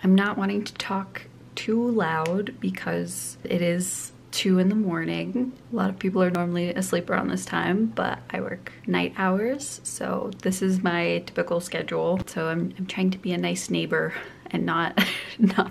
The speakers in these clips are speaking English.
I'm not wanting to talk too loud because it is 2 in the morning. A lot of people are normally asleep around this time, but I work night hours, so this is my typical schedule. So I'm trying to be a nice neighbor and not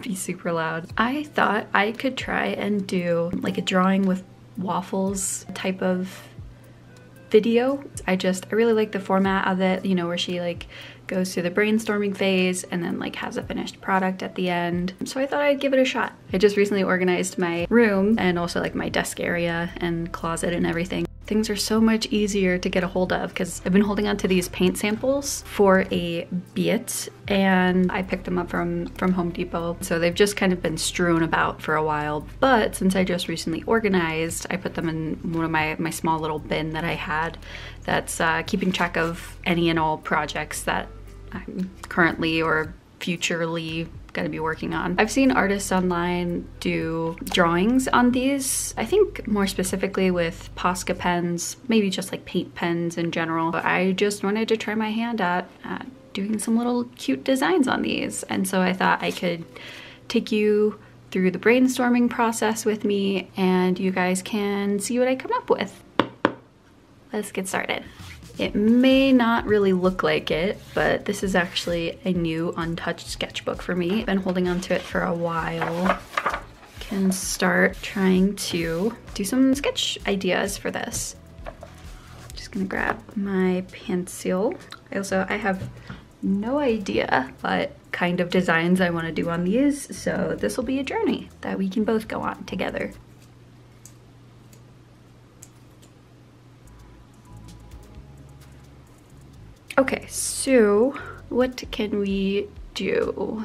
be super loud. I thought I could try and do like a drawing with waffles type of video. I really like the format of it, you know, where she like goes through the brainstorming phase and then like has a finished product at the end. So I thought I'd give it a shot. I just recently organized my room and also like my desk area and closet and everything. Things are so much easier to get a hold of because I've been holding on to these paint samples for a bit and I picked them up from Home Depot. So they've just kind of been strewn about for a while, but since I just recently organized, I put them in one of my small little bin that I had that's keeping track of any and all projects that I'm currently or futurely gonna be working on. I've seen artists online do drawings on these, I think more specifically with Posca pens, maybe just like paint pens in general. But I just wanted to try my hand at doing some little cute designs on these. And so I thought I could take you through the brainstorming process with me and you guys can see what I come up with. Let's get started. It may not really look like it, but this is actually a new untouched sketchbook for me. I've been holding on to it for a while. Can start trying to do some sketch ideas for this. Just gonna grab my pencil. I have no idea what kind of designs I want to do on these, so this will be a journey that we can both go on together. Okay, so what can we do?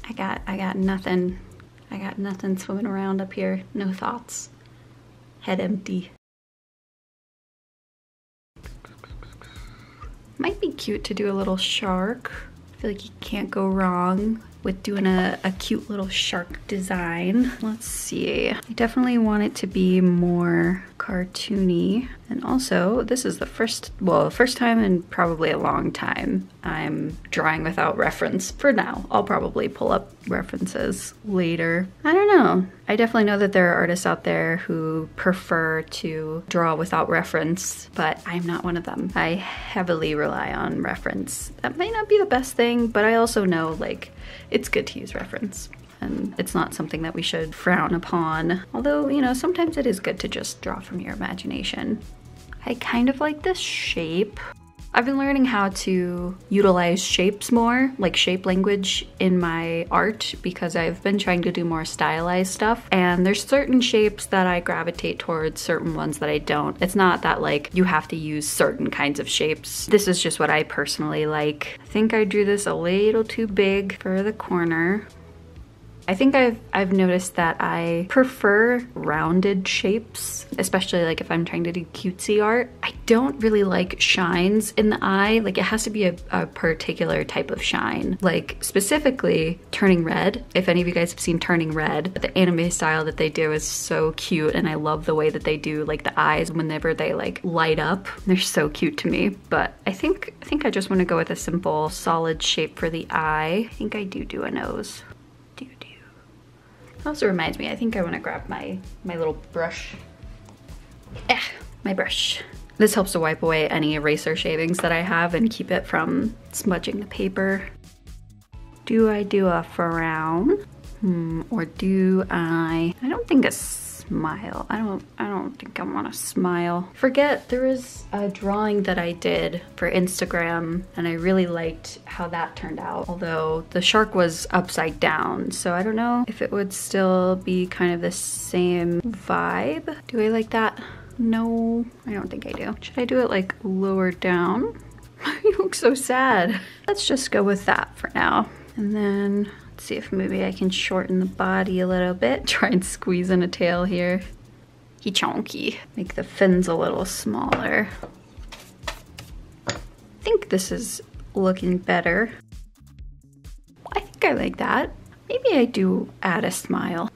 I got nothing. I got nothing swimming around up here. No thoughts. Head empty. Might be cute to do a little shark. I feel like you can't go wrong with doing a cute little shark design. Let's see. I definitely want it to be more cartoony. And also, this is the first time in probably a long time I'm drawing without reference for now. I'll probably pull up references later. I don't know. I definitely know that there are artists out there who prefer to draw without reference, but I'm not one of them. I heavily rely on reference. That might not be the best thing, but I also know like it's good to use reference. And it's not something that we should frown upon. Although, you know, sometimes it is good to just draw from your imagination. I kind of like this shape. I've been learning how to utilize shapes more, like shape language in my art, because I've been trying to do more stylized stuff. And there's certain shapes that I gravitate towards, certain ones that I don't. It's not that like you have to use certain kinds of shapes. This is just what I personally like. I think I drew this a little too big for the corner. I think I've noticed that I prefer rounded shapes, especially like if I'm trying to do cutesy art. I don't really like shines in the eye. Like it has to be a particular type of shine. Like specifically Turning Red. If any of you guys have seen Turning Red, the anime style that they do is so cute and I love the way that they do like the eyes whenever they like light up. They're so cute to me. But I think I just want to go with a simple solid shape for the eye. I think I do a nose. Also reminds me, I think I want to grab my little brush. My brush. This helps to wipe away any eraser shavings that I have and keep it from smudging the paper. Do I do a frown? Or do I don't think a smile. I don't think I want to smile. Forget, there was a drawing that I did for Instagram and I really liked how that turned out. Although the shark was upside down, so I don't know if it would still be kind of the same vibe. Do I like that? No, I don't think I do. Should I do it like lower down? You look so sad. Let's just go with that for now. And then let's see if maybe I can shorten the body a little bit. Try and squeeze in a tail here. He chonky. Make the fins a little smaller. I think this is looking better. I think I like that. Maybe I do add a smile.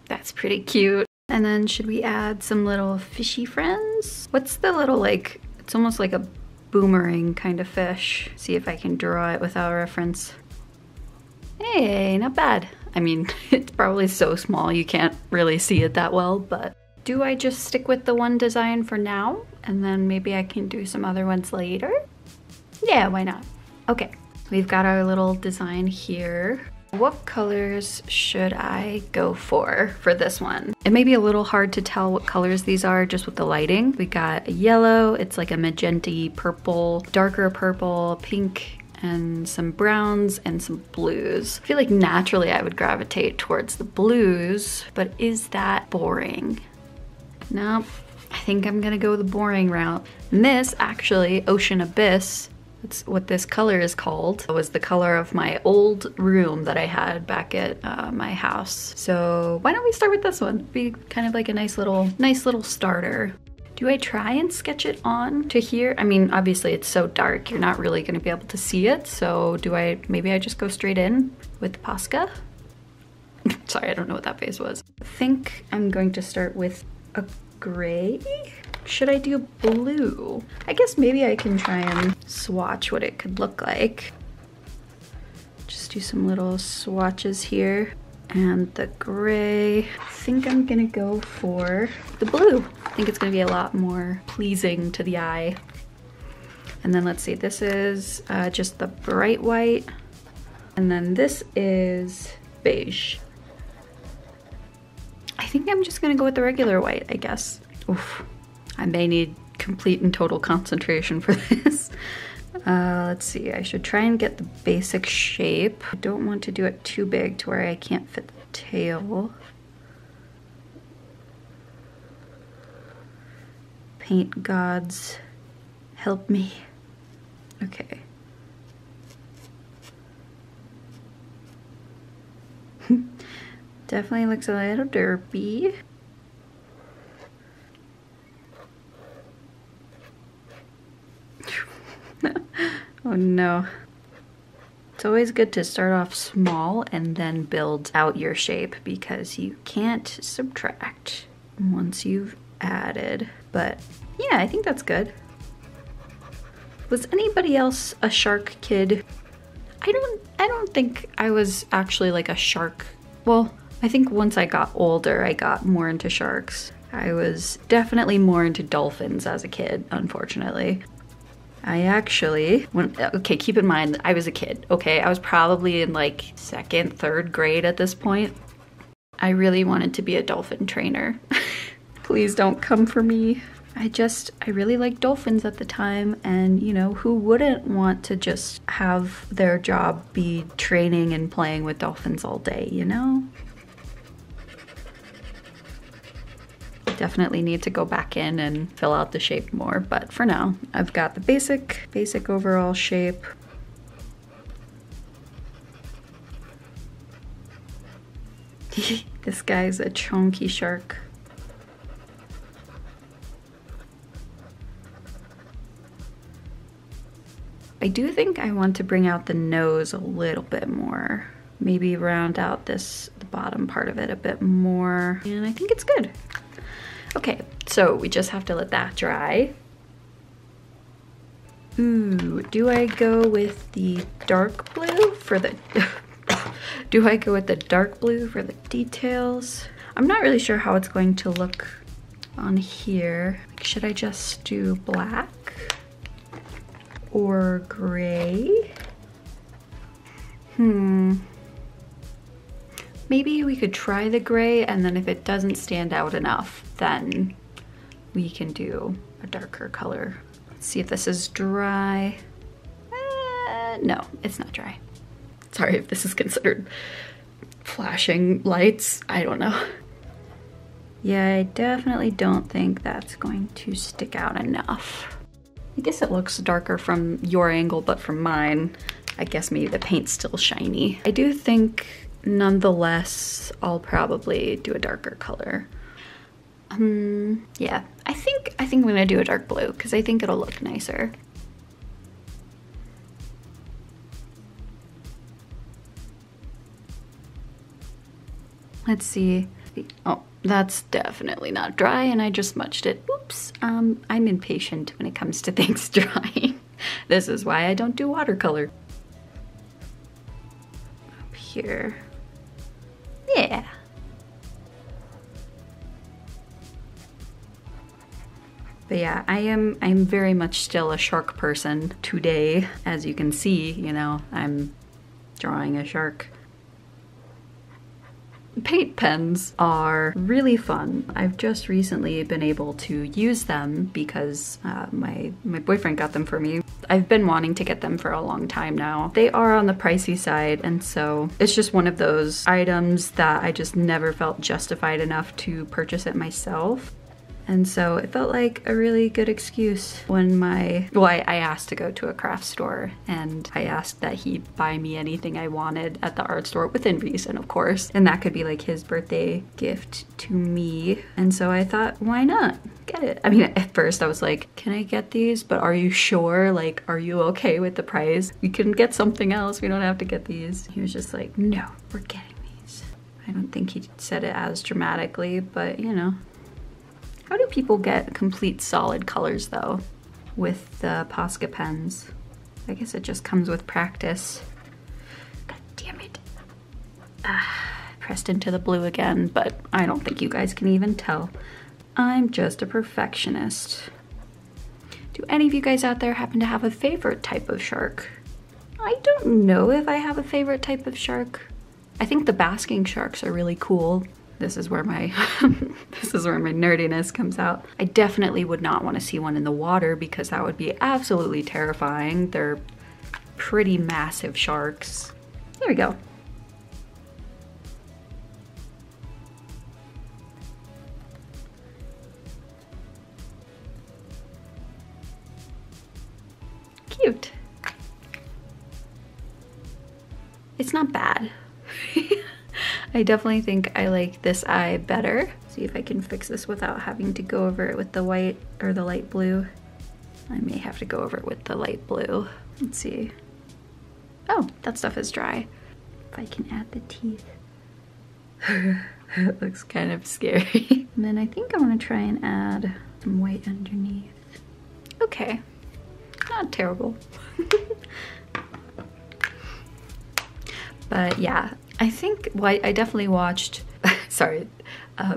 That's pretty cute. And then should we add some little fishy friends? What's the little like, it's almost like a boomerang kind of fish. See if I can draw it without reference. Hey, not bad. I mean, it's probably so small you can't really see it that well, but do I just stick with the one design for now? And then maybe I can do some other ones later? Yeah, why not? Okay, we've got our little design here. What colors should I go for this one? It may be a little hard to tell what colors these are just with the lighting. We got a yellow, it's like a magenta purple, darker purple, pink, and some browns and some blues. I feel like naturally I would gravitate towards the blues, but is that boring? Nope, I think I'm gonna go the boring route. And this, actually, Ocean Abyss, that's what this color is called. It was the color of my old room that I had back at my house. So why don't we start with this one? It'd be kind of like a nice little starter. Do I try and sketch it on to here? I mean, obviously it's so dark, you're not really gonna be able to see it. So maybe I just go straight in with the Posca? Sorry, I don't know what that face was. I think I'm going to start with a gray? Should I do blue? I guess maybe I can try and swatch what it could look like. Just do some little swatches here. And the gray, I think I'm gonna go for the blue. I think it's gonna be a lot more pleasing to the eye. And then let's see, this is just the bright white. And then this is beige. I think I'm just gonna go with the regular white, I guess. Oof. I may need complete and total concentration for this. Let's see, I should try and get the basic shape. I don't want to do it too big to where I can't fit the tail. Paint gods, help me. Okay. Definitely looks a little derpy. Oh no. It's always good to start off small and then build out your shape because you can't subtract once you've added. But yeah, I think that's good. Was anybody else a shark kid? I don't think I was actually like a shark. Well, I think once I got older, I got more into sharks. I was definitely more into dolphins as a kid, unfortunately. I actually, okay, keep in mind, I was a kid, okay? I was probably in like 2nd, 3rd grade at this point. I really wanted to be a dolphin trainer. Please don't come for me. I really liked dolphins at the time, and you know, who wouldn't want to just have their job be training and playing with dolphins all day, you know? Definitely need to go back in and fill out the shape more, but for now, I've got the basic overall shape. This guy's a chunky shark. I do think I want to bring out the nose a little bit more. Maybe round out the bottom part of it a bit more, and I think it's good. Okay, so we just have to let that dry. Ooh, do I go with the dark blue for the... Do I go with the dark blue for the details? I'm not really sure how it's going to look on here. Should I just do black or gray? Maybe we could try the gray, and then if it doesn't stand out enough, then we can do a darker color. Let's see if this is dry. No, it's not dry. Sorry if this is considered flashing lights. I don't know. Yeah, I definitely don't think that's going to stick out enough. I guess it looks darker from your angle, but from mine, I guess maybe the paint's still shiny. I do think, nonetheless, I'll probably do a darker color. Yeah, I think I'm gonna do a dark blue because I think it'll look nicer. Let's see. Oh, that's definitely not dry, and I just smudged it. Oops. I'm impatient when it comes to things drying. This is why I don't do watercolor. Up here. Yeah. But yeah, I'm very much still a shark person today. As you can see, you know, I'm drawing a shark. Paint pens are really fun. I've just recently been able to use them because my boyfriend got them for me. I've been wanting to get them for a long time now. They are on the pricey side, and so it's just one of those items that I just never felt justified enough to purchase it myself. And so it felt like a really good excuse when I asked to go to a craft store, and I asked that he buy me anything I wanted at the art store within reason, of course. And that could be like his birthday gift to me. And so I thought, why not? Get it. I mean, at first I was like, can I get these? But are you sure? Like, are you okay with the price? We can get something else. We don't have to get these. He was just like, no, we're getting these. I don't think he said it as dramatically, but you know. How do people get complete solid colors though with the Posca pens? I guess it just comes with practice. God damn it. Pressed into the blue again, but I don't think you guys can even tell. I'm just a perfectionist. Do any of you guys out there happen to have a favorite type of shark? I don't know if I have a favorite type of shark. I think the basking sharks are really cool. This is where my this is where my nerdiness comes out. I definitely would not want to see one in the water because that would be absolutely terrifying. They're pretty massive sharks. There we go. Cute. It's not bad. I definitely think I like this eye better. See if I can fix this without having to go over it with the white or the light blue. I may have to go over it with the light blue. Let's see. Oh, that stuff is dry. If I can add the teeth. It looks kind of scary. And then I think I want to try and add some white underneath. Okay, not terrible. But yeah, I think, well, I definitely watched, sorry,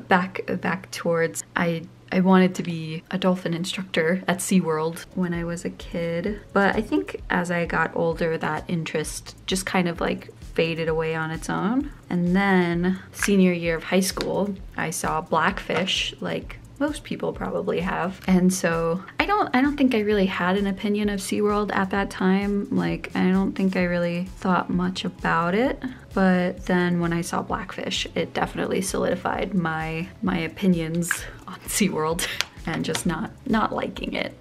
back towards, I wanted to be a dolphin instructor at SeaWorld when I was a kid. But I think as I got older, that interest just kind of like faded away on its own. And then senior year of high school, I saw Blackfish, like most people probably have. And so I don't think I really had an opinion of SeaWorld at that time. Like, I don't think I really thought much about it. But then when I saw Blackfish, it definitely solidified my opinions on SeaWorld and just not liking it.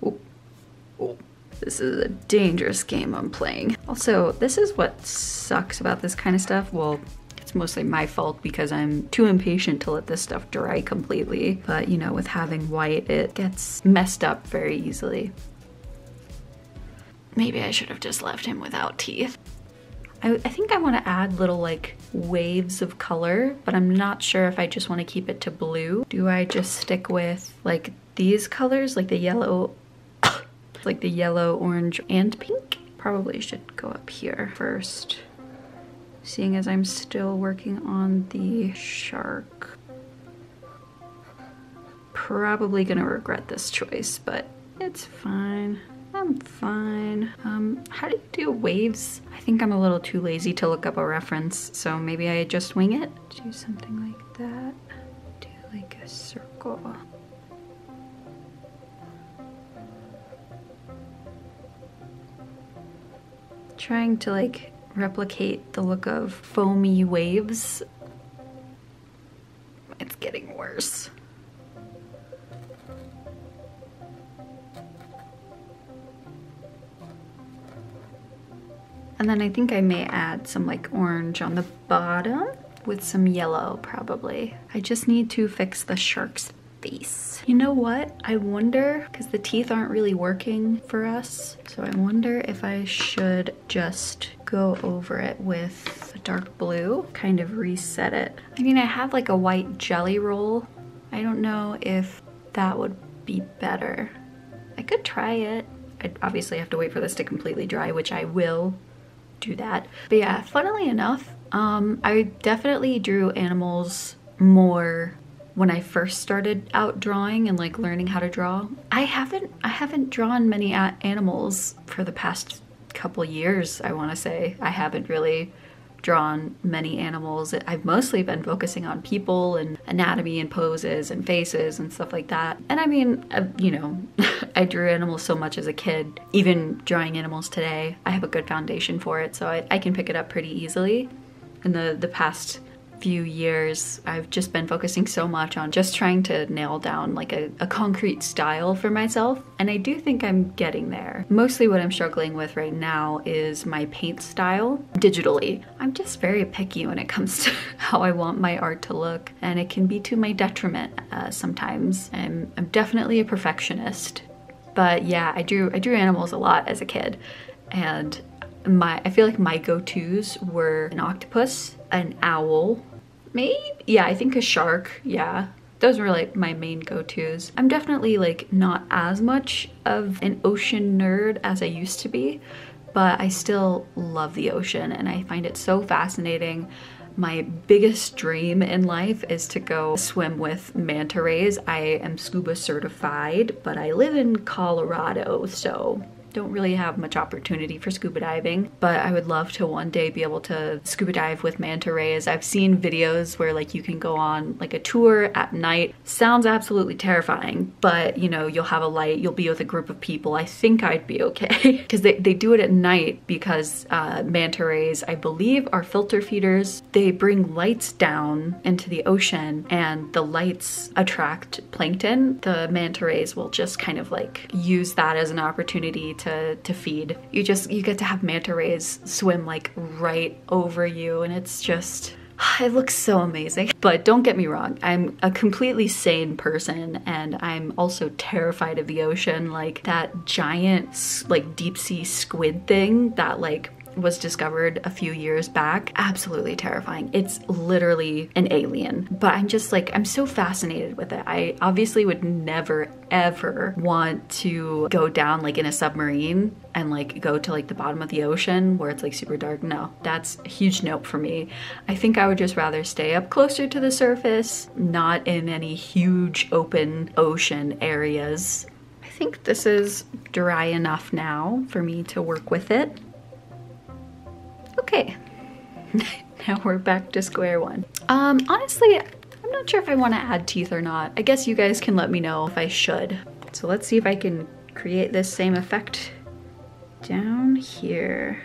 Oh, oh. This is a dangerous game I'm playing. Also, this is what sucks about this kind of stuff. Well, it's mostly my fault because I'm too impatient to let this stuff dry completely. But you know, with having white, it gets messed up very easily. Maybe I should have just left him without teeth. I think I want to add little like waves of color, but I'm not sure if I just want to keep it to blue. Do I just stick with like these colors, like the yellow, like the yellow, orange, and pink? Probably should go up here first, seeing as I'm still working on the shark. Probably gonna regret this choice, but it's fine. I'm fine. How do you do waves? I think I'm a little too lazy to look up a reference, so maybe I just wing it. Do something like that. Do like a circle. Trying to like replicate the look of foamy waves. It's getting worse. And then I think I may add some like orange on the bottom with some yellow probably. I just need to fix the shark's face. You know what? I wonder, because the teeth aren't really working for us, so I wonder if I should just go over it with a dark blue, kind of reset it. I mean, I have like a white jelly roll. I don't know if that would be better. I could try it. I'd obviously have to wait for this to completely dry, which I will do that. But yeah, funnily enough, I definitely drew animals more when I first started out drawing and like learning how to draw. I haven't drawn many animals for the past couple years, I want to say. I haven't really drawn many animals. I've mostly been focusing on people and anatomy and poses and faces and stuff like that. And I mean, you know, I drew animals so much as a kid. Even drawing animals today, I have a good foundation for it, so I can pick it up pretty easily. In the past few years, I've just been focusing so much on just trying to nail down like a concrete style for myself, and I do think I'm getting there. Mostly what I'm struggling with right now is my paint style digitally. I'm just very picky when it comes to how I want my art to look, and it can be to my detriment sometimes. I'm definitely a perfectionist, but yeah, I drew animals a lot as a kid, and I feel like my go-tos were an octopus, an owl, maybe, yeah, I think a shark, yeah. Those were like my main go-tos. I'm definitely like not as much of an ocean nerd as I used to be, but I still love the ocean and I find it so fascinating. My biggest dream in life is to go swim with manta rays. I am scuba certified, but I live in Colorado, so don't really have much opportunity for scuba diving, but I would love to one day be able to scuba dive with manta rays. I've seen videos where like you can go on like a tour at night. Sounds absolutely terrifying, but you know, you'll have a light, you'll be with a group of people. I think I'd be okay because they do it at night because manta rays, I believe, are filter feeders. They bring lights down into the ocean and the lights attract plankton. The manta rays will just kind of like use that as an opportunity to feed. You get to have manta rays swim like right over you, and it's just, it looks so amazing. But don't get me wrong, I'm a completely sane person and I'm also terrified of the ocean. Like that giant like deep sea squid thing that like was discovered a few years back, absolutely terrifying. It's literally an alien, but I'm just like, I'm so fascinated with it. I obviously would never ever want to go down like in a submarine and like go to like the bottom of the ocean where it's like super dark. No, that's a huge nope for me. I think I would just rather stay up closer to the surface, not in any huge open ocean areas. I think this is dry enough now for me to work with it. Okay, now we're back to square one. Honestly, I'm not sure if I want to add teeth or not. I guess you guys can let me know if I should. So let's see if I can create this same effect down here.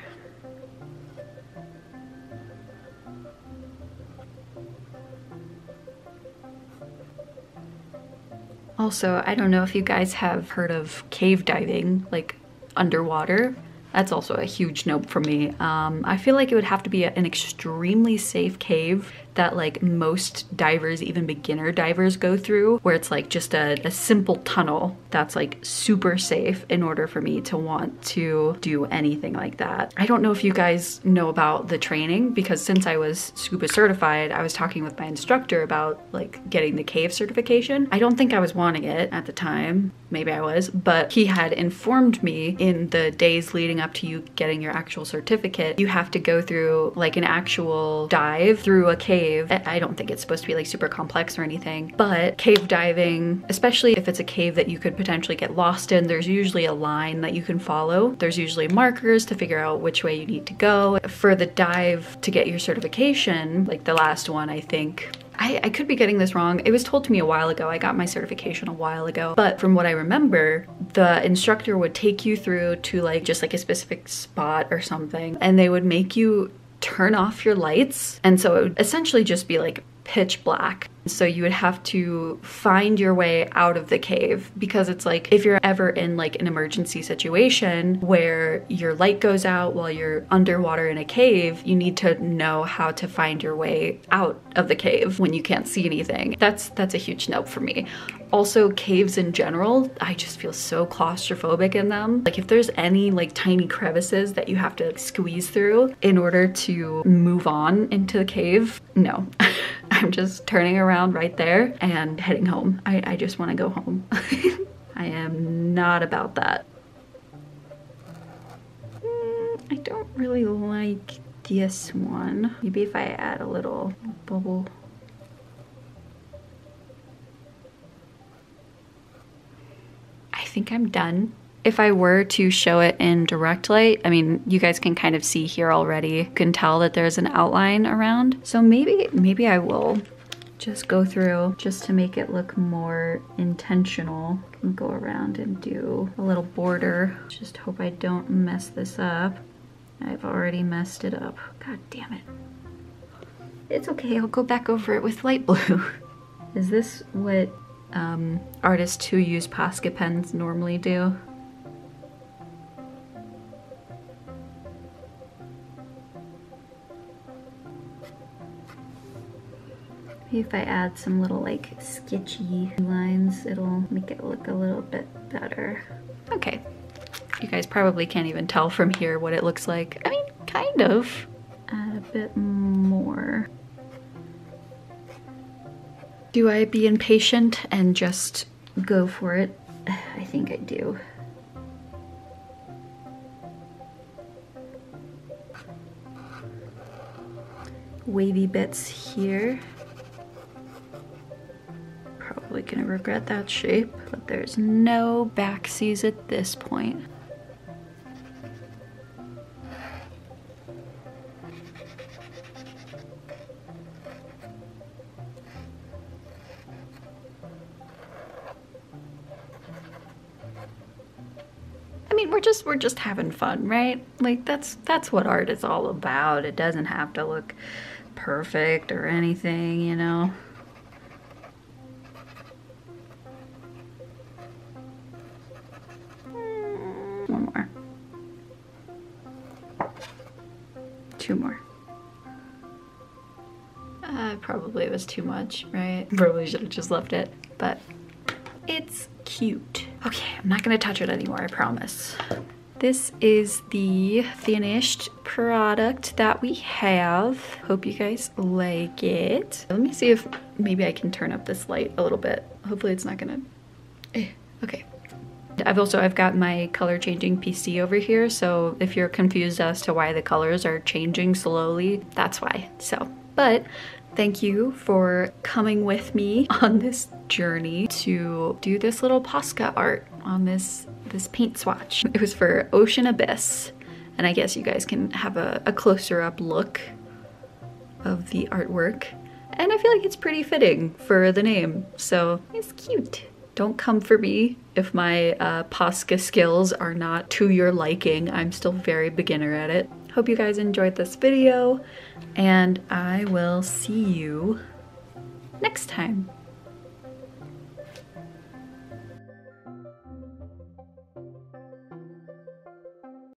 Also, I don't know if you guys have heard of cave diving, like underwater. That's also a huge nope for me. I feel like it would have to be an extremely safe cave that like most divers, even beginner divers, go through, where it's like just a simple tunnel that's like super safe in order for me to want to do anything like that. I don't know if you guys know about the training, because since I was scuba certified, I was talking with my instructor about like getting the cave certification. I don't think I was wanting it at the time. Maybe I was, but he had informed me in the days leading up to you getting your actual certificate, you have to go through like an actual dive through a cave. I don't think it's supposed to be like super complex or anything, but cave diving, especially if it's a cave that you could potentially get lost in, there's usually a line that you can follow. There's usually markers to figure out which way you need to go. For the dive to get your certification, like the last one, I think, I could be getting this wrong. It was told to me a while ago. I got my certification a while ago. But from what I remember, the instructor would take you through to like just like a specific spot or something, and they would make you turn off your lights. And so it would essentially just be like pitch black. So you would have to find your way out of the cave, because it's like if you're ever in like an emergency situation where your light goes out while you're underwater in a cave, you need to know how to find your way out of the cave when you can't see anything. That's a huge nope for me. Also, caves in general, I just feel so claustrophobic in them. Like if there's any like tiny crevices that you have to like, squeeze through in order to move on into the cave, no. I'm just turning around right there and heading home. I just want to go home. I am not about that. I don't really like this one. Maybe if I add a little bubble. I think I'm done. If I were to show it in direct light, I mean, you guys can kind of see here already. You can tell that there's an outline around. So maybe I will just go through just to make it look more intentional. I can go around and do a little border. Just hope I don't mess this up. I've already messed it up. God damn it. It's okay, I'll go back over it with light blue. Is this what artists who use Posca pens normally do? Maybe if I add some little like sketchy lines, it'll make it look a little bit better. Okay, you guys probably can't even tell from here what it looks like. I mean, kind of. Add a bit more. Do I be impatient and just go for it? I think I do. Wavy bits here. Probably gonna regret that shape, but there's no backsies at this point. I mean, we're just having fun, right? Like that's what art is all about. It doesn't have to look perfect or anything, you know. One more. Two more. Probably it was too much, right? Probably should have just left it, but it's cute. Okay, I'm not gonna touch it anymore, I promise. This is the finished product that we have. Hope you guys like it. Let me see if maybe I can turn up this light a little bit. Hopefully it's not gonna, okay. I've got my color changing PC over here, so if you're confused as to why the colors are changing slowly, that's why. So, but thank you for coming with me on this journey to do this little Posca art on this paint swatch. It was for Ocean Abyss, and I guess you guys can have a closer up look of the artwork. And I feel like it's pretty fitting for the name, so it's cute. Don't come for me if my Posca skills are not to your liking. I'm still very beginner at it. Hope you guys enjoyed this video, and I will see you next time.